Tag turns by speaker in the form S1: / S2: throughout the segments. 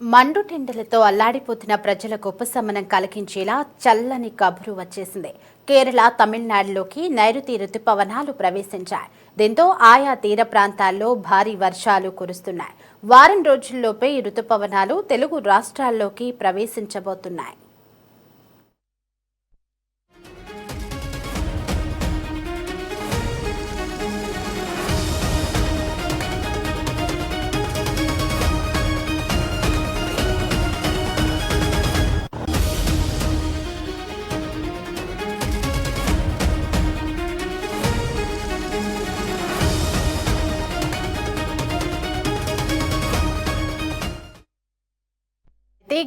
S1: మండుటెండలతో అల్లాడిపోతున్న ప్రజలకు ఉపశమనం కలిగించేలా చల్లని కబురు వచ్చేసింది. కేరళ, తమిళనాడులోకి నైరుతి రుతుపవనాలు ప్రవేశించాయి. దీంతో ఆయా తీర ప్రాంతాల్లో భారీ వర్షాలు కురుస్తున్నాయి. వారం రోజుల్లోపే ఈ రుతుపవనాలు తెలుగు రాష్ట్రాల్లోకి ప్రవేశించబోతున్నాయి.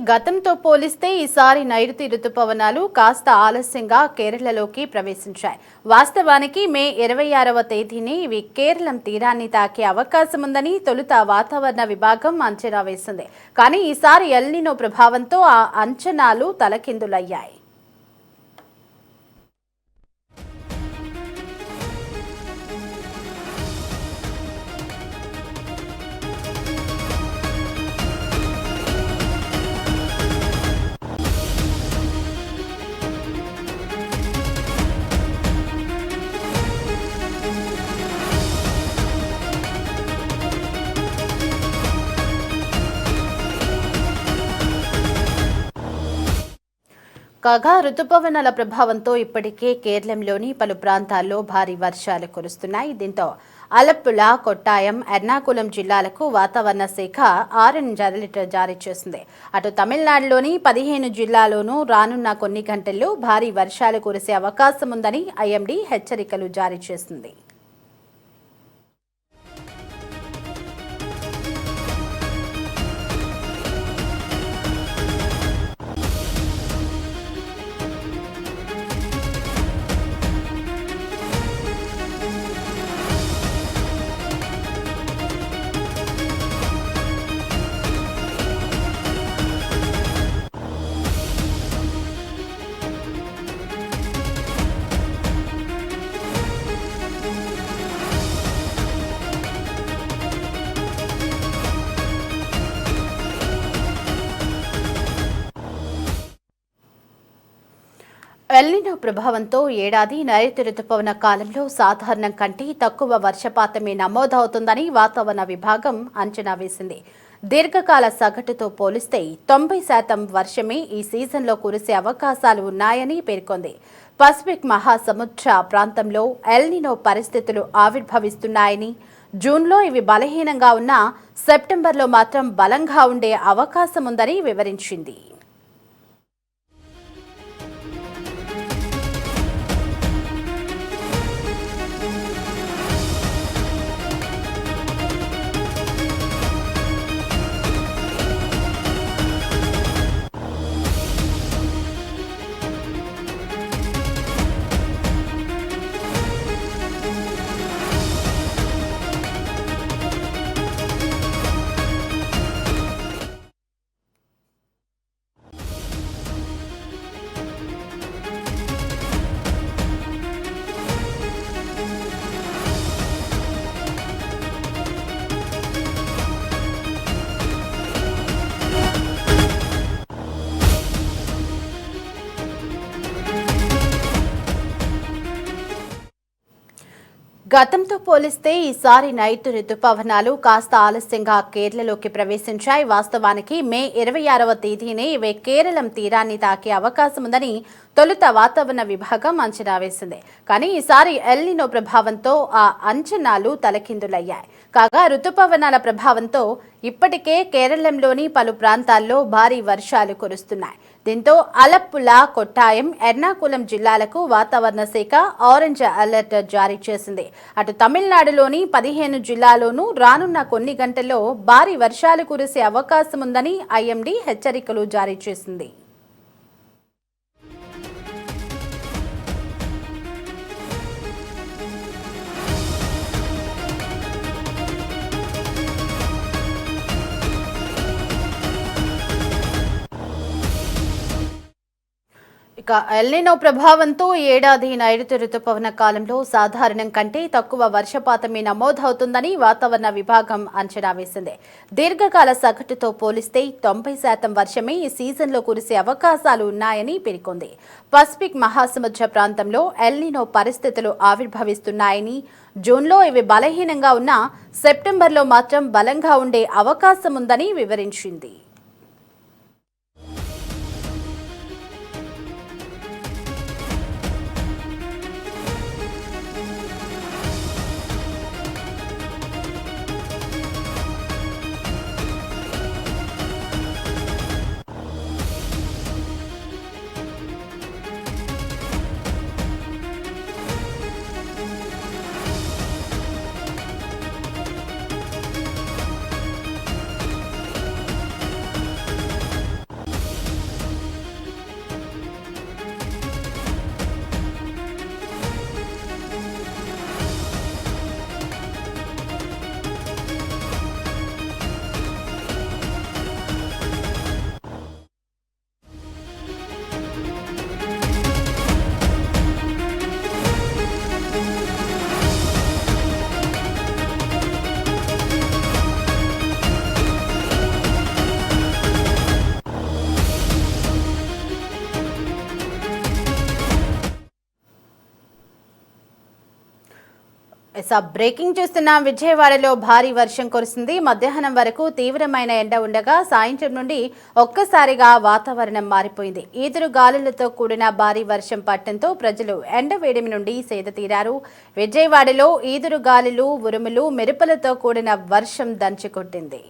S1: గతంతో పోలిస్తే ఈసారి నైరుతి రుతుపవనాలు కాస్త ఆలస్యంగా కేరళలోకి ప్రవేశించాయి. వాస్తవానికి మే 26వ తేదీనే ఇవి కేరళం తీరాన్ని తాకే అవకాశం ఉందని తొలుత వాతావరణ విభాగం అంచనా వేసింది. కానీ ఈసారి ఎల్నినో ప్రభావంతో ఆ అంచనాలు తలకిందులయ్యాయి. కాగా రుతుపవనాల ప్రభావంతో ఇప్పటికే కేరళంలోని పలు ప్రాంతాల్లో భారీ వర్షాలు కురుస్తున్నాయి. దీంతో అలప్పుళ, కొట్టాయం, ఎర్నాకుళం జిల్లాలకు వాతావరణ శాఖ ఆరెంజ్ అలర్ట్ జారీ చేసింది. అటు తమిళనాడులోని 15 జిల్లాల్లోనూ రానున్న కొన్ని గంటల్లో భారీ వర్షాలు కురిసే అవకాశం ఉందని ఐఎండీ హెచ్చరికలు జారీ చేసింది. ఎల్నినో ప్రభావంతో ఏడాది నైరుతి రుతుపవన కాలంలో సాధారణం కంటే తక్కువ వర్షపాతమే నమోదవుతుందని వాతావరణ విభాగం అంచనా వేసింది. దీర్ఘకాల సగటుతో పోలిస్తే 90% వర్షమే ఈ సీజన్లో కురిసే అవకాశాలు ఉన్నాయని పేర్కొంది. పసిఫిక్ మహాసముద్ర ప్రాంతంలో ఎల్నినో పరిస్థితులు ఆవిర్భవిస్తున్నాయని, జూన్లో ఇవి బలహీనంగా ఉన్నా సెప్టెంబర్లో మాత్రం బలంగా ఉండే అవకాశం ఉందని వివరించింది. గతంతో పోలిస్తే ఈసారి నైరుతి రుతుపవనాలు కాస్త ఆలస్యంగా కేరళలోకి ప్రవేశించాయి. వాస్తవానికి మే 26వ తేదీనే ఇవే కేరళం తీరాన్ని తాకే అవకాశం ఉందని తొలుత వాతావరణ విభాగం అంచనా వేసింది. కానీ ఈసారి ఎల్నినో ప్రభావంతో ఆ అంచనాలు తలకిందులయ్యాయి. కాగా రుతుపవనాల ప్రభావంతో ఇప్పటికే కేరళంలోని పలు ప్రాంతాల్లో భారీ వర్షాలు కురుస్తున్నాయి. దీంతో అలప్పుళ, కొట్టాయం, ఎర్నాకుళం జిల్లాలకు వాతావరణ శాఖ ఆరెంజ్ అలర్ట్ జారీ చేసింది. అటు తమిళనాడులోని 15 జిల్లాల్లోనూ రానున్న కొన్ని గంటల్లో భారీ వర్షాలు కురిసే అవకాశం ఉందని ఐఎండీ హెచ్చరికలు జారీ చేసింది. ఇక ఎల్నినో ప్రభావంతో ఈ ఏడాది నైరుతి రుతుపవన కాలంలో సాధారణం కంటే తక్కువ వర్షపాతమే నమోదవుతుందని వాతావరణ విభాగం అంచనా వేసింది. దీర్ఘకాల సగటుతో పోలిస్తే 90% వర్షమే ఈ సీజన్లో కురిసే అవకాశాలు ఉన్నాయని పేర్కొంది. పసిఫిక్ మహాసముద్ర ప్రాంతంలో ఎల్నినో పరిస్థితులు ఆవిర్భవిస్తున్నాయని, జూన్లో ఇవి బలహీనంగా ఉన్నా సెప్టెంబర్లో మాత్రం బలంగా ఉండే అవకాశం ఉందని వివరించింది. బ్రేకింగ్ చూస్తున్న విజయవాడలో భారీ వర్షం కురిసింది. మధ్యాహ్నం వరకు తీవ్రమైన ఎండ ఉండగా సాయంత్రం నుండి ఒక్కసారిగా వాతావరణం మారిపోయింది. ఈదురు గాలులతో కూడిన భారీ వర్షం పడటంతో ప్రజలు ఎండ వేడిమి నుండి సేద తీరారు. విజయవాడలో ఈదురు గాలులు, ఉరుములు, మెరుపులతో కూడిన వర్షం దంచుకొట్టింది.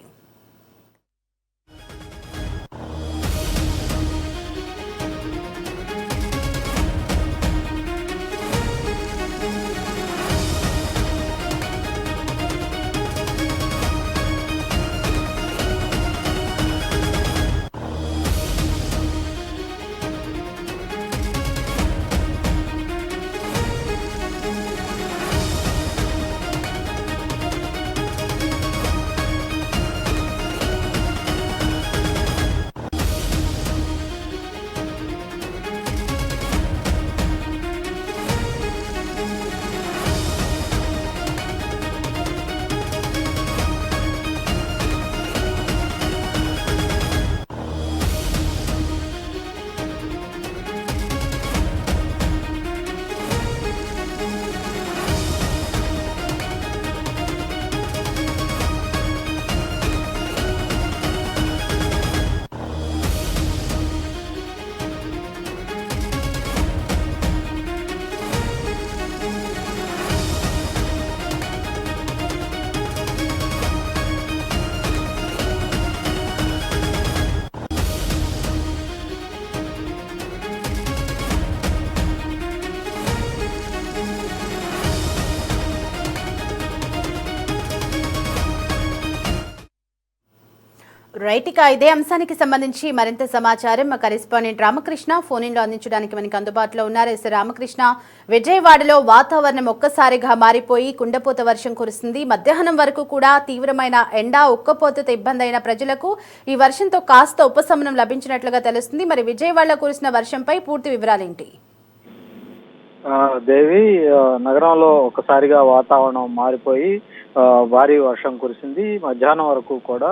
S1: రైట్, ఇదే అంశానికి సంబంధించి మరింత సమాచారం మా కరెస్పాండెంట్ రామకృష్ణ ఫోన్ ఇన్లో అందించడానికి మనకి అందుబాటులో ఉన్నారు. రామకృష్ణ, విజయవాడలో వాతావరణం ఒక్కసారిగా మారిపోయి కుండపోత వర్షం కురుస్తుంది. మధ్యాహ్నం వరకు కూడా తీవ్రమైన ఎండ, ఉక్కపోతతో ఇబ్బంది అయిన ప్రజలకు ఈ వర్షంతో కాస్త ఉపశమనం లభించినట్లుగా తెలుస్తుంది. మరి విజయవాడలో కురిసిన వర్షంపై పూర్తి వివరాలేంటి?
S2: దేవి, నగరంలో ఒకసారిగా వాతావరణం మారిపోయి భారీ వర్షం కురిసింది. మధ్యాహ్నం వరకు కూడా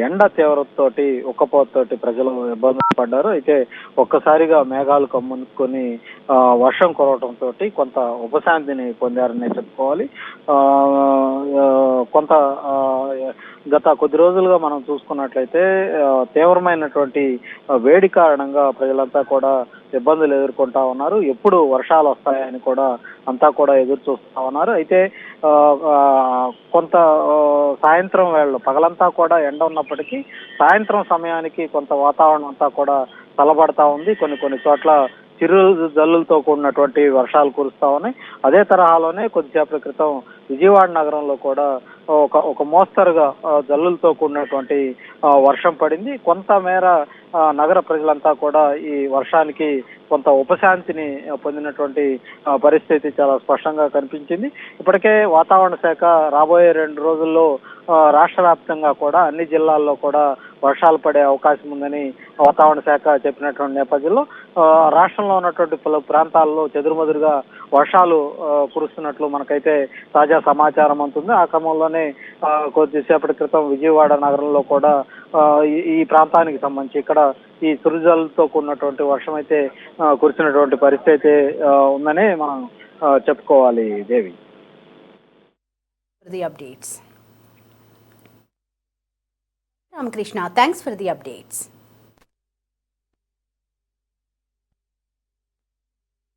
S2: ఎండ తీవ్రతతోటి, ఉక్కపోతతోటి ప్రజలు ఇబ్బందులు పడ్డారు. అయితే ఒక్కసారిగా మేఘాలు కమ్ముకొని వర్షం కురవడంతో కొంత ఉపశాంతిని పొందారని చెప్పుకోవాలి. కొంత గత కొద్ది రోజులుగా మనం చూసుకున్నట్లయితే తీవ్రమైనటువంటి వేడి కారణంగా ప్రజలంతా కూడా ఇబ్బందులు ఎదుర్కొంటా ఉన్నారు. ఎప్పుడు వర్షాలు వస్తాయని కూడా అంతా కూడా ఎదురు చూస్తూ ఉన్నారు. అయితే కొంత సాయంత్రం వేళ, పగలంతా కూడా ఎండ ఉన్నప్పటికీ సాయంత్రం సమయానికి కొంత వాతావరణం అంతా కూడా చల్లబడతా ఉంది. కొన్ని చోట్ల చిరు జల్లులతో కూడినటువంటి వర్షాలు కురుస్తా ఉన్నాయి. అదే తరహాలోనే కొద్దిసేపటి క్రితం విజయవాడ నగరంలో కూడా ఒక మోస్తరుగా జల్లులతో కూడినటువంటి వర్షం పడింది. కొంతమేర నగర ప్రజలంతా కూడా ఈ వర్షానికి కొంత ఉపశాంతిని పొందినటువంటి పరిస్థితి చాలా స్పష్టంగా కనిపించింది. ఇప్పటికే వాతావరణ శాఖ రాబోయే 2 రోజుల్లో రాష్ట్ర వ్యాప్తంగా కూడా అన్ని జిల్లాల్లో కూడా వర్షాలు పడే అవకాశం ఉందని వాతావరణ శాఖ చెప్పినటువంటి నేపథ్యంలో రాష్ట్రంలో ఉన్నటువంటి పలు ప్రాంతాల్లో చెదురుమదురుగా వర్షాలు కురుస్తున్నట్లు మనకైతే తాజా సమాచారం అందుతుంది. ఆ క్రమంలోనే కొద్దిసేపటి క్రితం విజయవాడ నగరంలో కూడా ఈ ప్రాంతానికి సంబంధించి ఇక్కడ ఈ సురిజల్తో కూడినటువంటి వర్షం అయితే కురిసినటువంటి పరిస్థితి అయితే ఉందనే మనం చెప్పుకోవాలి దేవి.
S1: Ramkrishna, thanks for the updates.